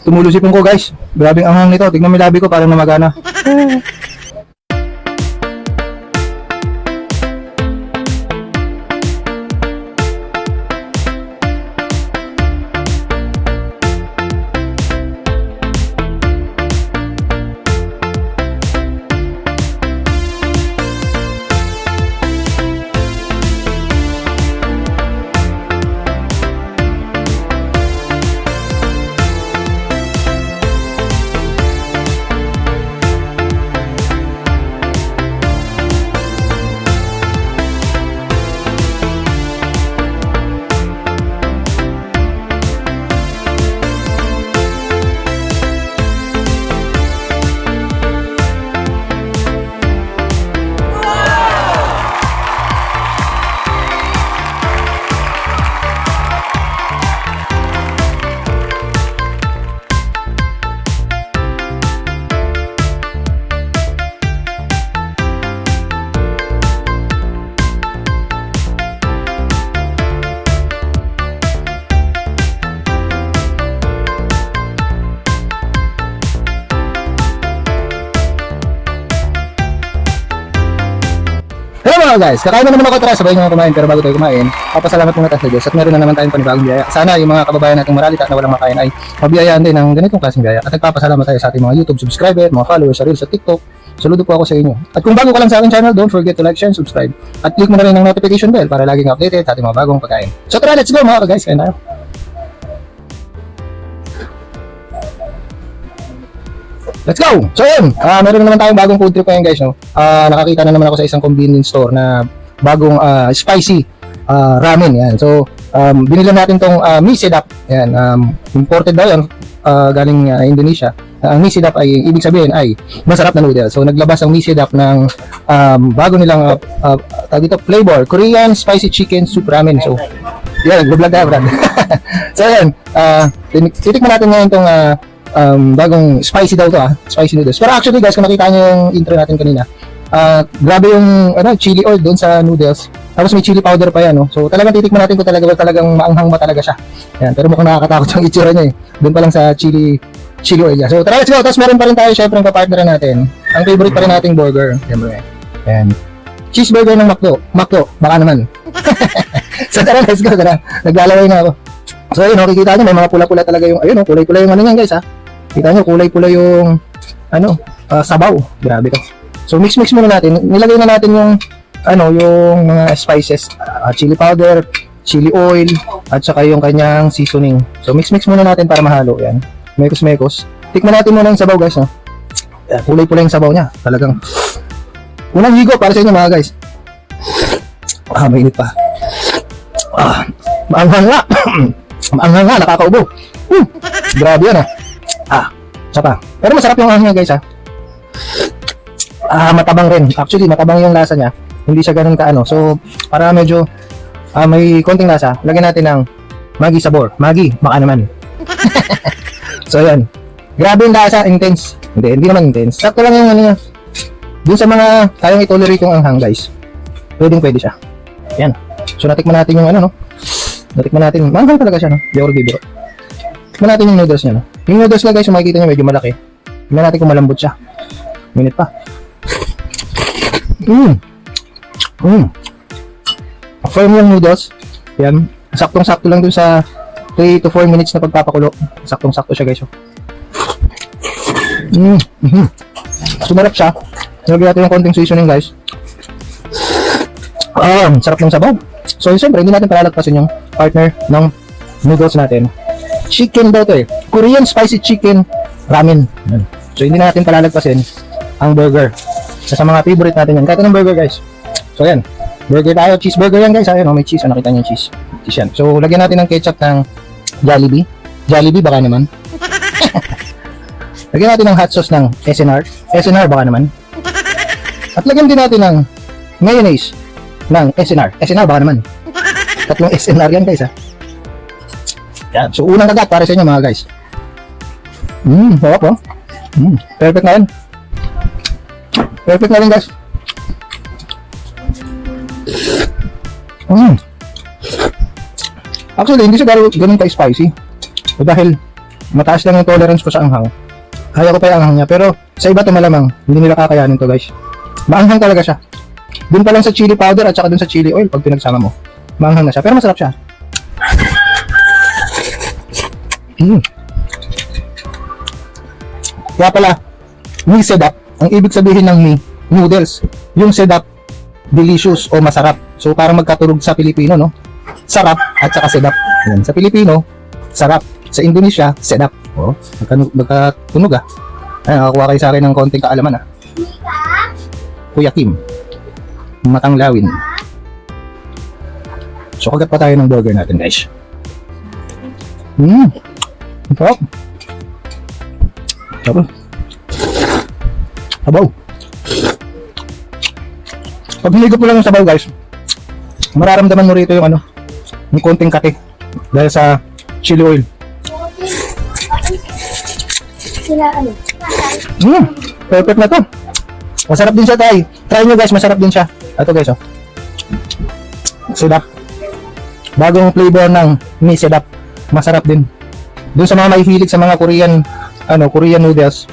Tumulo sipon ko guys. Grabing anghang nito. Tignan mo yung labi ko parang namagana. Hello mga guys, kakain na naman ako, tara sabay nyo kumain. Pero bago tayo kumain, papasalamat muna tayo sa Diyos at meron na naman tayong panibagong biyaya. Sana yung mga kababayan nating maralita na walang makain ay mabiyayaan din ng ganitong klaseng biyaya. At nagpapasalamat tayo sa ating mga YouTube subscriber, mga followers sa Reels, sa TikTok. Saludo po ako sa inyo. At kung bago ka lang sa aking channel, don't forget to like, share, and subscribe. At click mo na rin ang notification bell para laging updated sa ating mga bagong pagkain. So tara, let's go mga guys, kain tayo. Let's go! So yun, meron naman tayong bagong food trip ngayon guys, no? Nakakita na naman ako sa isang convenience store na bagong spicy ramen, yan. So, binili natin tong mee sedap, yan. Imported daw yan, galing Indonesia. Ang mee sedap ay, ibig sabihin ay masarap na noodle. So, naglabas ang mee sedap ng bago nilang dito, flavor, Korean spicy chicken soup ramen. So, yan, vlog tayo, Brad. So, yan, titikman natin ngayon tong bagong spicy daw to, spicy noodles. Pero actually guys, kung nakita nyo yung intro natin kanina, grabe yung chili oil doon sa noodles. Tapos may chili powder pa yan, no? So talagang titikman natin kung talagang maanghang ba talaga siya. Yan, pero mukhang nakakatakot yung itsura niya eh. Doon pa lang sa chili oil niya. So tara, let's go. Tapos meron pa rin tayo syempre yung kapartner natin. Ang favorite pa rin nating burger. Yan. Cheeseburger ng McDo, baka naman. So tara, let's go. Tara, naglalaway na ako. So ayun, nakikita nyo, may mga pula-pula talaga yung, ayun, kulay-kulay yung ano yan guys, Kita nyo, kulay-kulay yung, sabaw. Grabe to. So mix-mix muna natin. Nilagay na natin yung, yung mga spices, chili powder, chili oil, at saka yung kanyang seasoning. So mix-mix muna natin para mahalo. Yan. Mekos-mekos. Tikman natin muna yung sabaw guys, no? Kulay-kulay yung sabaw niya. Talagang, unang higo para sa inyo mga guys. Mainit pa. Maanghang nga. Maanghang nga, nakakaubo. Grabe yan, sapa. Pero masarap yung anghang guys, matabang rin. Actually, matabang yung lasa niya. Hindi siya ganun kaano. So, para medyo may konting lasa, lagyan natin ng Maggi sabor. Maggi, baka naman. So, yan. Grabe yung lasa, intense. Hindi naman intense. Sakto lang yung ano niya. Dun sa mga kayang itolerate yung anghang guys, pwede siya. Yan. So, natikman natin yung natikman natin. Manghang talaga siya, no? Di ako bibiro. Tikman natin yung noodles niya, no? Yung noodles na guys, yung makikita niyo medyo malaki. Tingnan natin kung malambot siya. Minute pa. Firm yung noodles. Yan. Saktong-sakto lang dun sa 3 to 4 minutes na pagpapakulo. Saktong-sakto siya guys. Sumarap siya. Nilagyan natin yung konting seasoning guys. Sarap ng sabaw. So siyempre, hindi natin palalagpasin yung partner ng noodles natin. Chicken daw to Korean spicy chicken ramen. So hindi natin palalagpasin ang burger. Isa sa mga favorite natin yan. Kahit anong burger guys. So yan. Burger tayo. Cheeseburger yan guys. Ayun, may cheese. Nakita niyo yung cheese. Cheese yan. So lagyan natin ng ketchup ng Jollibee. Jollibee baka naman. Lagyan natin ng hot sauce ng SNR. SNR baka naman. At lagyan din natin ng mayonnaise ng SNR. SNR baka naman. Tatlong SNR yan guys Yan. So unang kagat para sa inyo mga guys. Sarap perfect na yan. Perfect na rin guys. Actually hindi siya ganun ka spicy. Dahil Mataas lang yung tolerance ko sa anghang. Kaya ko pa yung anghang niya. Pero sa iba to malamang, hindi nila kakayanin to guys. Maanghang talaga siya. Dun pa lang sa chili powder at saka dun sa chili oil pag pinagsama mo. Maanghang na siya. Pero masarap siya. Kaya pala, mi sedap. Ang ibig sabihin ng mi, noodles. Yung sedap, delicious o masarap. So parang magkaturog sa Pilipino, no? Sarap at saka sedap. Yan. Sa Pilipino, sarap. Sa Indonesia, sedap. Oh, magkatunog ah. Ay, nakakuha kayo sa akin ng konting kaalaman ah. Kuya Kim. Matang lawin. So kagat pa tayo ng burger natin guys. Sarap. Sarap. Sabaw. Pag hinigop mo lang yung sabaw guys, mararamdaman mo rito yung ano, yung konting kate dahil sa chili oil. Perfect na to. Masarap din siya tay. Try nyo guys, masarap din siya. Ito guys oh. Sedap. Bagong flavor ng mi sedap. Masarap din. Doon sa mga mahihilig sa mga Korean Korean noodles.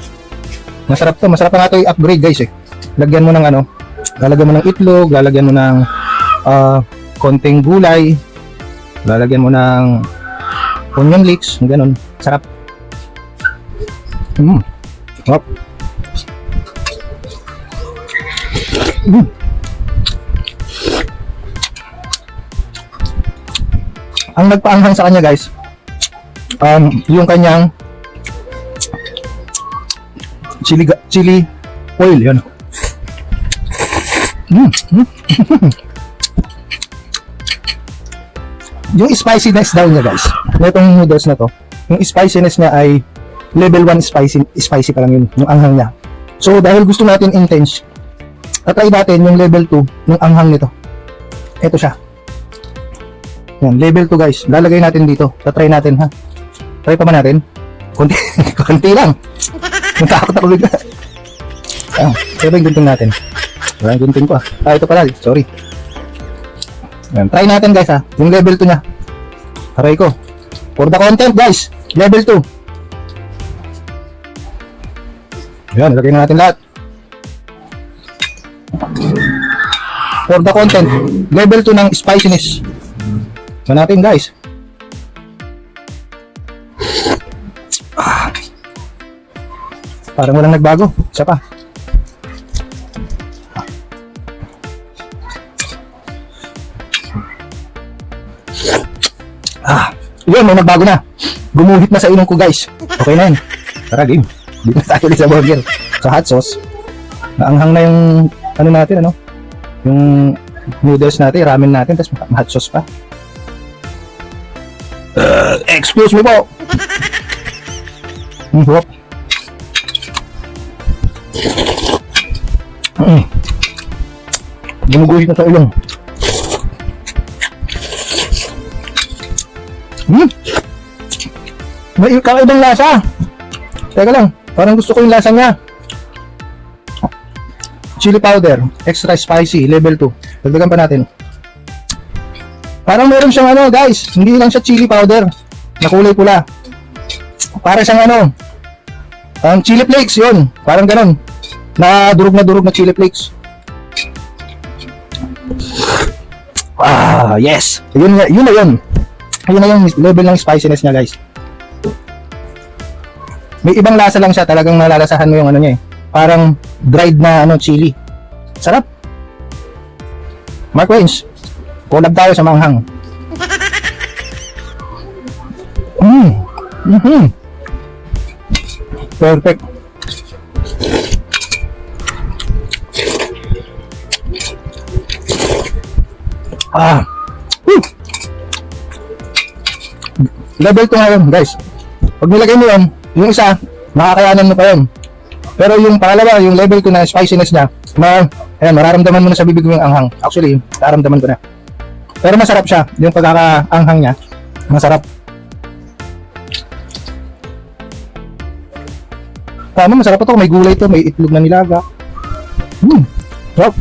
Masarap to. Masarap na nga to i-upgrade guys eh. Lagyan mo ng lalagyan mo ng itlog, lalagyan mo ng konting gulay, lalagyan mo ng onion leeks, ganun. Sarap. Sarap. Ang nagpaanghang sa kanya guys, yung kanyang chili oil, yun. Yung spiciness daw niya guys, itong noodles na to, yung spiciness niya ay level 1 spicy pa lang yun, yung anghang niya. So dahil gusto natin intense, tatry natin yung level 2 ng anghang nito. Ito siya. Yan, level 2 guys. Lalagay natin dito. Tatry natin ha. Try pa ba natin? Konti lang. Natakot ako bigla. Pero yung gunting natin. Wala yung gunting ko ah. Ito pala. Sorry. Yan, try natin guys ha. Yung level 2 niya. Aray ko. For the content guys. Level 2. Yan, ilagay na natin lahat. For the content, level 2 ng spiciness. Ito natin guys. Parang walang nagbago. Isa pa. Yun, may nagbago na. Gumuhit na sa ilong ko guys. Okay na yun. Tara game. Dito na tayo ulit sa burger. Sa hot sauce. Naanghang na yung natin yung noodles natin, ramen natin, tapos hot sauce pa. Excuse me po. Hop. Gumuguhit na sa ilong. May kakaibang lasa. Teka lang, parang gusto ko yung lasa niya. Chili powder, extra spicy, level 2. Dagdagan pa natin. Parang meron siyang guys, hindi lang siya chili powder na kulay pula. Para siyang chili flakes yun. Parang ganon. Na durog na chili flakes. Yes. Yun na yun. Ayun na yung level ng spiciness niya guys. May ibang lasa lang siya, talagang nalalasahan mo yung niya eh. Parang dried na chili. Sarap. Mark Waynes, collab tayo sa manghang. Perfect. Level 2 ngayon guys. Pag nilagay mo yun, yung isa, makakayanan mo pa yun. Pero yung pangalawa, yung level 2 na spiciness niya, mararamdaman mo na sa bibig mo yung anghang. Actually, nararamdaman ko na. Pero masarap siya. Yung pagkakaanghang niya, masarap. Tama, masarap ito. May gulay ito, may itlog na nilaga. Sarap.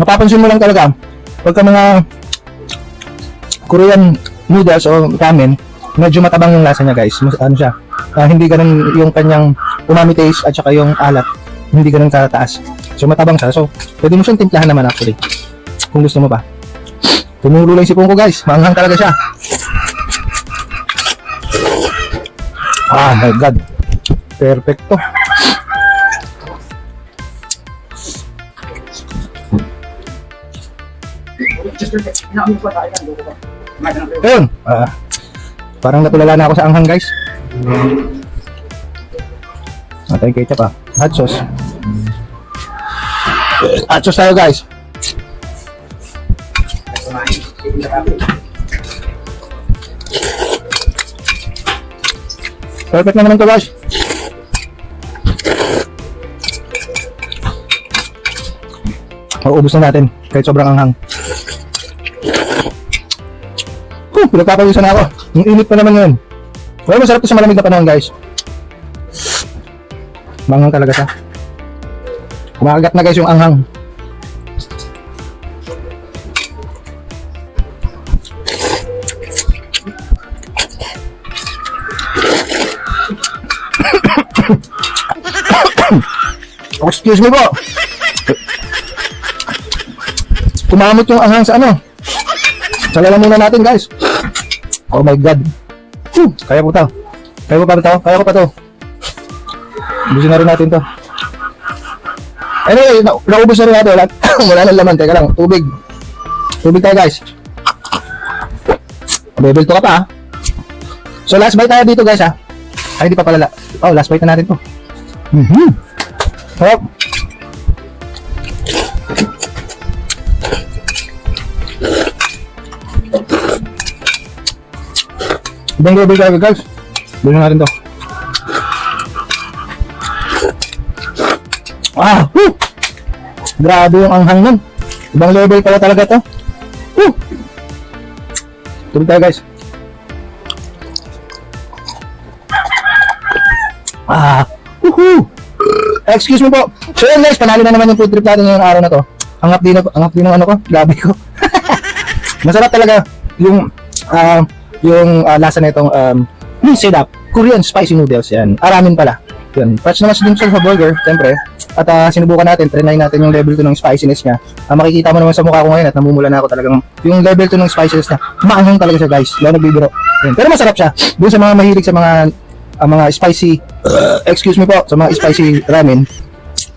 mapapansin mo lang talaga, pagka mga Korean noodles o ramen, medyo matabang yung lasa niya guys. Ano siya, hindi ganun yung kanyang umami taste at saka yung alat, hindi ganun kataas. So matabang siya, so pwede mo siyang timplahan naman actually, kung gusto mo pa. Tumulo lang yung sipon ko guys, maanghang talaga siya. Ah my god, perfecto. Ayun, parang natulala na ako sa anghang guys. Natay ketchup hot sauce. Hot sauce tayo guys. Perfect na naman to guys. Mauubos na natin kahit sobrang anghang. Pinagpapawisan na ako. Yung init pa naman ngayon. Well, masarap to sa malamig na panahon guys. Manghang talaga siya. Kumakagat na guys yung anghang. Excuse me po. Kumamot yung anghang sa ano. Sa lalamunan natin guys. Oh my god. Kaya po to. Kaya ko pa to. Kaya ko pa to. Busin na rin natin to. Anyway, naubos na rin natin. Wala nang laman. Teka lang. Tubig. Tubig tayo guys. Bebel to ka pa. So last bite tayo dito guys ha. Ay hindi pa pala. Oh last bite na natin to. Sarap. Ibang level talaga guys. Bilhin natin to. Grabe yung anghang nun. Ibang level pala talaga to. Tubig tayo guys. Excuse me po. So yun guys, panalo na naman yung food trip natin ngayong araw na to. Angap din ng ano ko, gabi ko. Masarap talaga yung lasa na itong setup, Korean spicy noodles yan. Ramen pala. Yun. Patch naman din sa burger, siyempre. At sinubukan natin, trinay natin yung level 2 ng spiciness niya. Makikita mo naman sa mukha ko ngayon at namumula na ako talagang yung level 2 ng spiciness na maanghang talaga siya guys. Lalo nagbibiro. Yun. Pero masarap siya. Doon sa mga mahilig sa mga spicy, excuse me po, sa mga spicy ramen,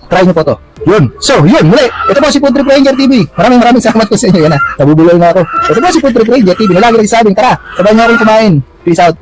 try nyo po to. Yun. So, yun. Muli. Ito po si Food Trip Ranger TV. Maraming salamat po sa inyo. Yan na. Nabubulol na ako. Ito po si Food Trip Ranger TV. Na lagi nagsasabing, tara, sabay nyo rin kumain. Peace out.